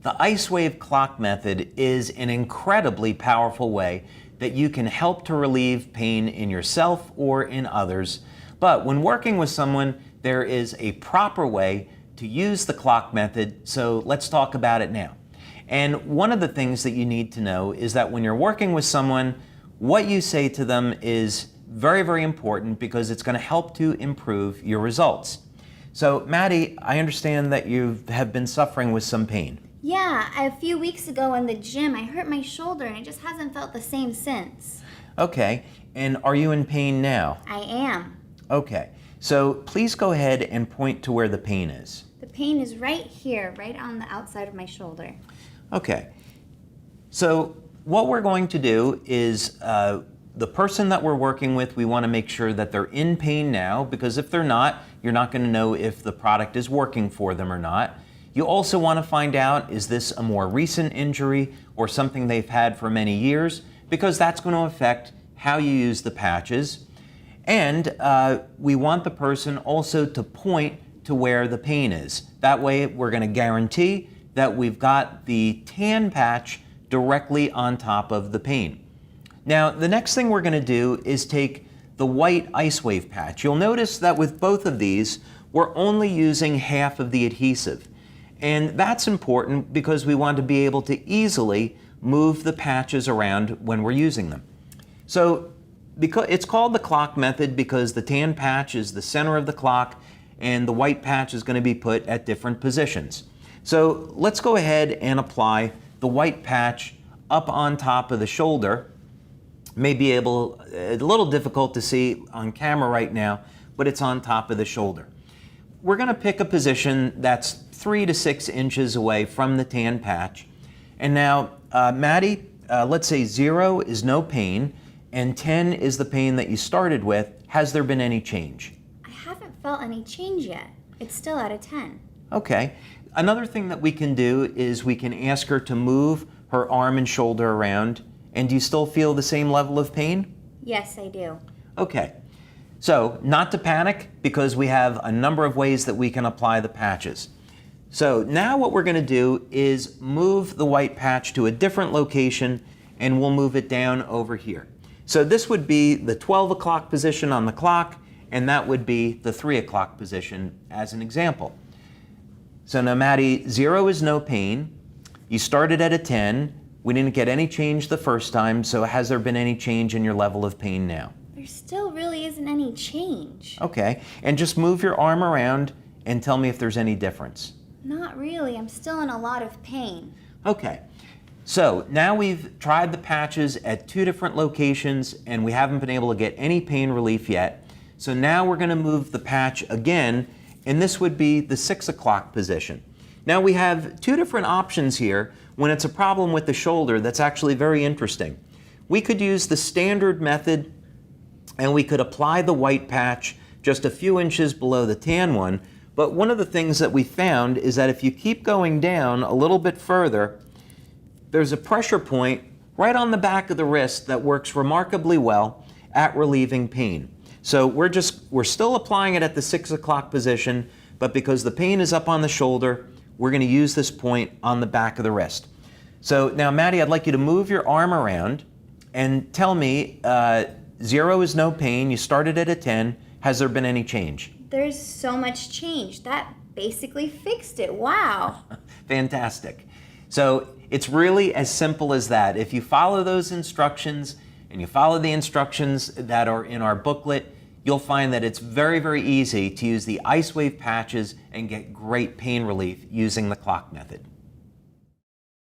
The Icewave clock method is an incredibly powerful way that you can help to relieve pain in yourself or in others. But when working with someone, there is a proper way to use the clock method, so let's talk about it now. And one of the things that you need to know is that when you're working with someone, what you say to them is very, very important because it's going to help to improve your results. So, Maddie, I understand that you have been suffering with some pain. Yeah, a few weeks ago in the gym, I hurt my shoulder and it just hasn't felt the same since. Okay, and are you in pain now? I am. Okay, so please go ahead and point to where the pain is. The pain is right here, right on the outside of my shoulder. Okay, so what we're going to do is the person that we're working with, we want to make sure that they're in pain now, because if they're not, you're not going to know if the product is working for them or not. You also want to find out, is this a more recent injury or something they've had for many years? Because that's going to affect how you use the patches. And we want the person also to point to where the pain is. That way we're going to guarantee that we've got the tan patch directly on top of the pain. Now, the next thing we're going to do is take the white Icewave patch. You'll notice that with both of these, we're only using half of the adhesive. And that's important because we want to be able to easily move the patches around when we're using them. So it's called the clock method because the tan patch is the center of the clock and the white patch is going to be put at different positions. So let's go ahead and apply the white patch up on top of the shoulder. May be a little difficult to see on camera right now, but it's on top of the shoulder. We're going to pick a position that's 3 to 6 inches away from the tan patch. And now, Maddie, let's say 0 is no pain and 10 is the pain that you started with. Has there been any change? I haven't felt any change yet. It's still at a 10. Okay. Another thing that we can do is we can ask her to move her arm and shoulder around. And do you still feel the same level of pain? Yes, I do. Okay. So, not to panic because we have a number of ways that we can apply the patches. So now what we're going to do is move the white patch to a different location and we'll move it down over here. So this would be the 12 o'clock position on the clock and that would be the 3 o'clock position as an example. So now Maddie, 0 is no pain. You started at a 10. We didn't get any change the first time, so has there been any change in your level of pain now? There still really isn't any change. Okay, and just move your arm around and tell me if there's any difference. Not really. I'm still in a lot of pain. Okay, so now we've tried the patches at 2 different locations and we haven't been able to get any pain relief yet. So now we're going to move the patch again, and this would be the 6 o'clock position. Now we have 2 different options here when it's a problem with the shoulder that's actually very interesting. We could use the standard method and we could apply the white patch just a few inches below the tan one. But one of the things that we found is that if you keep going down a little bit further, there's a pressure point right on the back of the wrist that works remarkably well at relieving pain. So we're still applying it at the 6 o'clock position, but because the pain is up on the shoulder, we're going to use this point on the back of the wrist. So now, Maddie, I'd like you to move your arm around and tell me, 0 is no pain, you started at a 10, has there been any change? There's so much change. That basically fixed it. Wow. Fantastic. So it's really as simple as that. If you follow those instructions and you follow the instructions that are in our booklet, you'll find that it's very, very easy to use the Icewave patches and get great pain relief using the clock method.